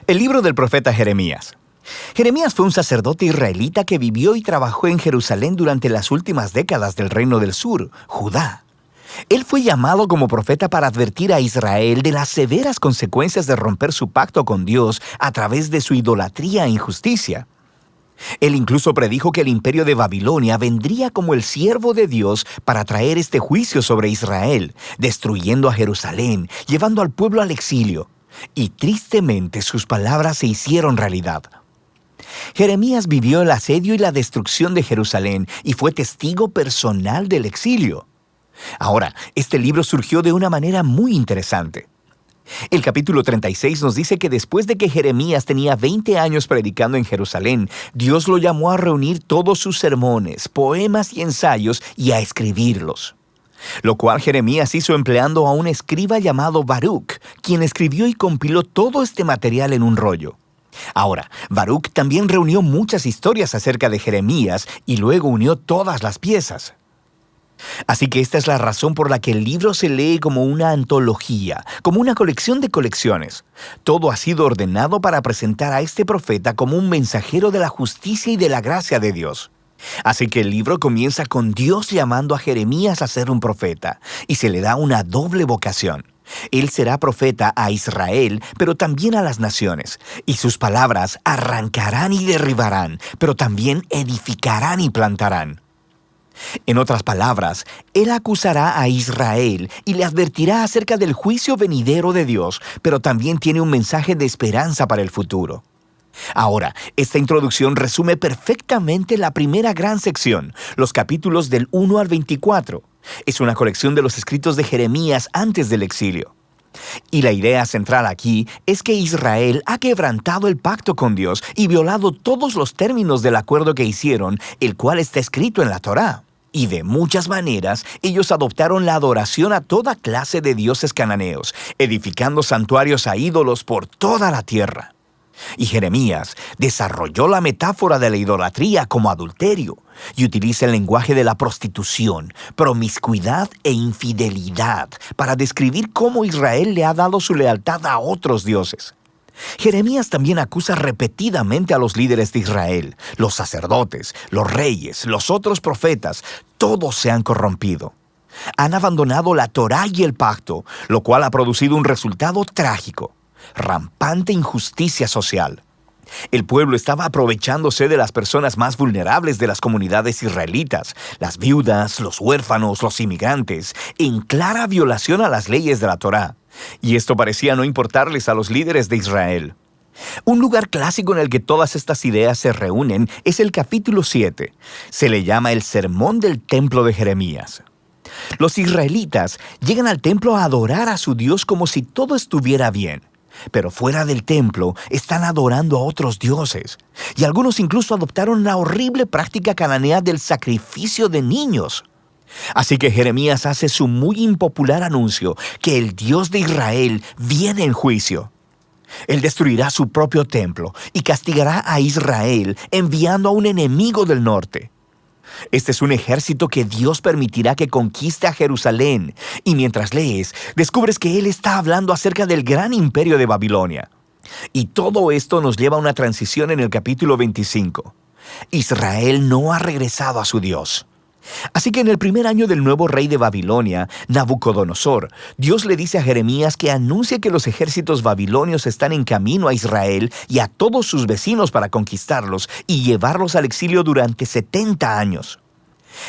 El libro del profeta Jeremías. Jeremías fue un sacerdote israelita que vivió y trabajó en Jerusalén durante las últimas décadas del Reino del Sur, Judá. Él fue llamado como profeta para advertir a Israel de las severas consecuencias de romper su pacto con Dios a través de su idolatría e injusticia. Él incluso predijo que el imperio de Babilonia vendría como el siervo de Dios para traer este juicio sobre Israel, destruyendo a Jerusalén, llevando al pueblo al exilio. Y tristemente sus palabras se hicieron realidad. Jeremías vivió el asedio y la destrucción de Jerusalén y fue testigo personal del exilio. Ahora, este libro surgió de una manera muy interesante. El capítulo 36 nos dice que después de que Jeremías tenía 20 años predicando en Jerusalén, Dios lo llamó a reunir todos sus sermones, poemas y ensayos y a escribirlos. Lo cual Jeremías hizo empleando a un escriba llamado Baruch, quien escribió y compiló todo este material en un rollo. Ahora, Baruch también reunió muchas historias acerca de Jeremías y luego unió todas las piezas. Así que esta es la razón por la que el libro se lee como una antología, como una colección de colecciones. Todo ha sido ordenado para presentar a este profeta como un mensajero de la justicia y de la gracia de Dios. Así que el libro comienza con Dios llamando a Jeremías a ser un profeta, y se le da una doble vocación. Él será profeta a Israel, pero también a las naciones, y sus palabras arrancarán y derribarán, pero también edificarán y plantarán. En otras palabras, él acusará a Israel y le advertirá acerca del juicio venidero de Dios, pero también tiene un mensaje de esperanza para el futuro. Ahora, esta introducción resume perfectamente la primera gran sección, los capítulos del 1 al 24. Es una colección de los escritos de Jeremías antes del exilio. Y la idea central aquí es que Israel ha quebrantado el pacto con Dios y violado todos los términos del acuerdo que hicieron, el cual está escrito en la Torá. Y de muchas maneras, ellos adoptaron la adoración a toda clase de dioses cananeos, edificando santuarios a ídolos por toda la tierra. Y Jeremías desarrolló la metáfora de la idolatría como adulterio y utiliza el lenguaje de la prostitución, promiscuidad e infidelidad para describir cómo Israel le ha dado su lealtad a otros dioses. Jeremías también acusa repetidamente a los líderes de Israel, los sacerdotes, los reyes, los otros profetas, todos se han corrompido. Han abandonado la Torá y el pacto, lo cual ha producido un resultado trágico. Rampante injusticia social. El pueblo estaba aprovechándose de las personas más vulnerables de las comunidades israelitas, las viudas, los huérfanos, los inmigrantes, en clara violación a las leyes de la Torá. Y esto parecía no importarles a los líderes de Israel. Un lugar clásico en el que todas estas ideas se reúnen es el capítulo 7. Se le llama el Sermón del Templo de Jeremías. Los israelitas llegan al templo a adorar a su Dios como si todo estuviera bien. Pero fuera del templo están adorando a otros dioses. Y algunos incluso adoptaron la horrible práctica cananea del sacrificio de niños. Así que Jeremías hace su muy impopular anuncio que el Dios de Israel viene en juicio. Él destruirá su propio templo y castigará a Israel enviando a un enemigo del norte. Este es un ejército que Dios permitirá que conquiste a Jerusalén, y mientras lees, descubres que Él está hablando acerca del gran imperio de Babilonia. Y todo esto nos lleva a una transición en el capítulo 25. Israel no ha regresado a su Dios. Así que en el primer año del nuevo rey de Babilonia, Nabucodonosor, Dios le dice a Jeremías que anuncie que los ejércitos babilonios están en camino a Israel y a todos sus vecinos para conquistarlos y llevarlos al exilio durante 70 años.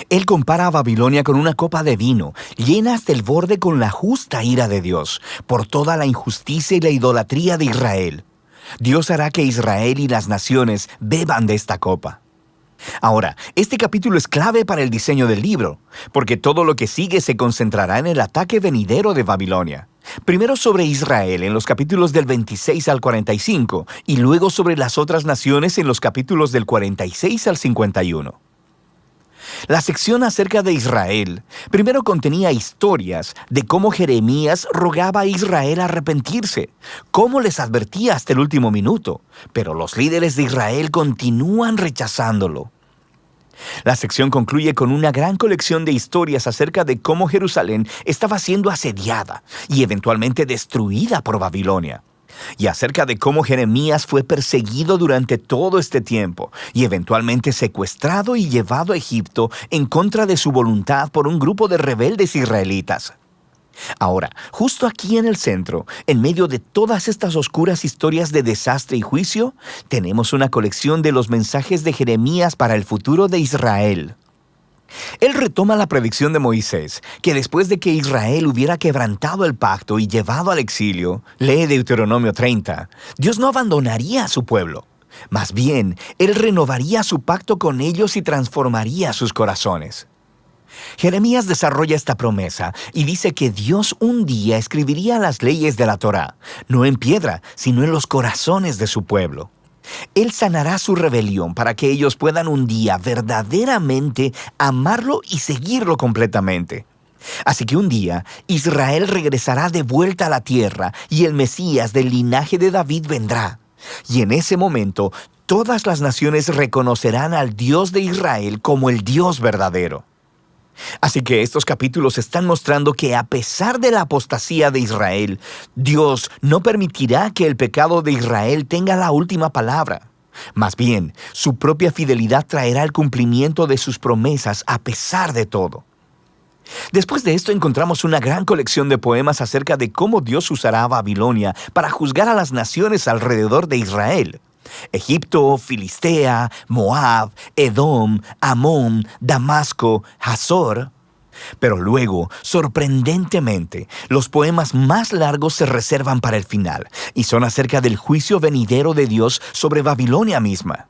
Él compara a Babilonia con una copa de vino, llena hasta el borde con la justa ira de Dios, por toda la injusticia y la idolatría de Israel. Dios hará que Israel y las naciones beban de esta copa. Ahora, este capítulo es clave para el diseño del libro, porque todo lo que sigue se concentrará en el ataque venidero de Babilonia. Primero sobre Israel en los capítulos del 26 al 45, y luego sobre las otras naciones en los capítulos del 46 al 51. La sección acerca de Israel primero contenía historias de cómo Jeremías rogaba a Israel a arrepentirse, cómo les advertía hasta el último minuto, pero los líderes de Israel continúan rechazándolo. La sección concluye con una gran colección de historias acerca de cómo Jerusalén estaba siendo asediada y eventualmente destruida por Babilonia. y acerca de cómo Jeremías fue perseguido durante todo este tiempo y eventualmente secuestrado y llevado a Egipto en contra de su voluntad por un grupo de rebeldes israelitas. Ahora, justo aquí en el centro, en medio de todas estas oscuras historias de desastre y juicio, tenemos una colección de los mensajes de Jeremías para el futuro de Israel. Él retoma la predicción de Moisés, que después de que Israel hubiera quebrantado el pacto y llevado al exilio, lee Deuteronomio 30, Dios no abandonaría a su pueblo. Más bien, Él renovaría su pacto con ellos y transformaría sus corazones. Jeremías desarrolla esta promesa y dice que Dios un día escribiría las leyes de la Torá, no en piedra, sino en los corazones de su pueblo. Él sanará su rebelión para que ellos puedan un día verdaderamente amarlo y seguirlo completamente. Así que un día Israel regresará de vuelta a la tierra y el Mesías del linaje de David vendrá. Y en ese momento todas las naciones reconocerán al Dios de Israel como el Dios verdadero. Así que estos capítulos están mostrando que a pesar de la apostasía de Israel, Dios no permitirá que el pecado de Israel tenga la última palabra. Más bien, su propia fidelidad traerá el cumplimiento de sus promesas a pesar de todo. Después de esto encontramos una gran colección de poemas acerca de cómo Dios usará a Babilonia para juzgar a las naciones alrededor de Israel. Egipto, Filistea, Moab, Edom, Amón, Damasco, Hazor. Pero luego, sorprendentemente, los poemas más largos se reservan para el final y son acerca del juicio venidero de Dios sobre Babilonia misma.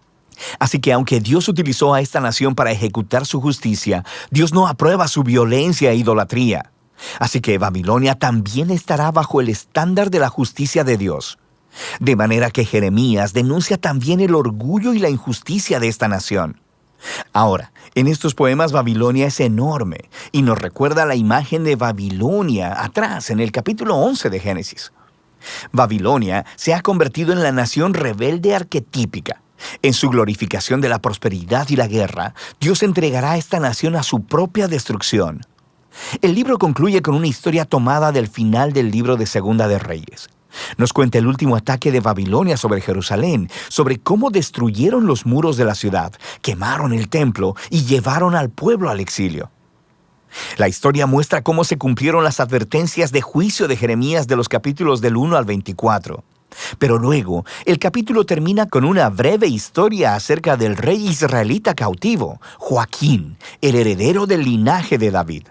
Así que aunque Dios utilizó a esta nación para ejecutar su justicia, Dios no aprueba su violencia e idolatría. Así que Babilonia también estará bajo el estándar de la justicia de Dios. De manera que Jeremías denuncia también el orgullo y la injusticia de esta nación. Ahora, en estos poemas Babilonia es enorme y nos recuerda la imagen de Babilonia atrás en el capítulo 11 de Génesis. Babilonia se ha convertido en la nación rebelde arquetípica. En su glorificación de la prosperidad y la guerra, Dios entregará a esta nación a su propia destrucción. El libro concluye con una historia tomada del final del libro de Segunda de Reyes. Nos cuenta el último ataque de Babilonia sobre Jerusalén, sobre cómo destruyeron los muros de la ciudad, quemaron el templo y llevaron al pueblo al exilio. La historia muestra cómo se cumplieron las advertencias de juicio de Jeremías de los capítulos del 1 al 24. Pero luego, el capítulo termina con una breve historia acerca del rey israelita cautivo, Joaquín, el heredero del linaje de David.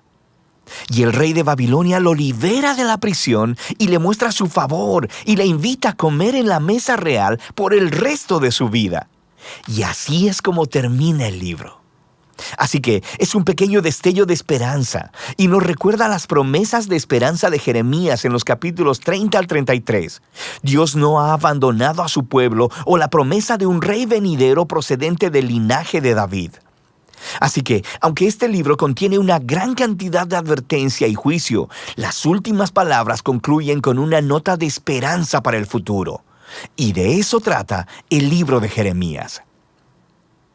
Y el rey de Babilonia lo libera de la prisión y le muestra su favor y le invita a comer en la mesa real por el resto de su vida. Y así es como termina el libro. Así que es un pequeño destello de esperanza y nos recuerda las promesas de esperanza de Jeremías en los capítulos 30 al 33. Dios no ha abandonado a su pueblo o la promesa de un rey venidero procedente del linaje de David. Así que, aunque este libro contiene una gran cantidad de advertencia y juicio, las últimas palabras concluyen con una nota de esperanza para el futuro. Y de eso trata el libro de Jeremías.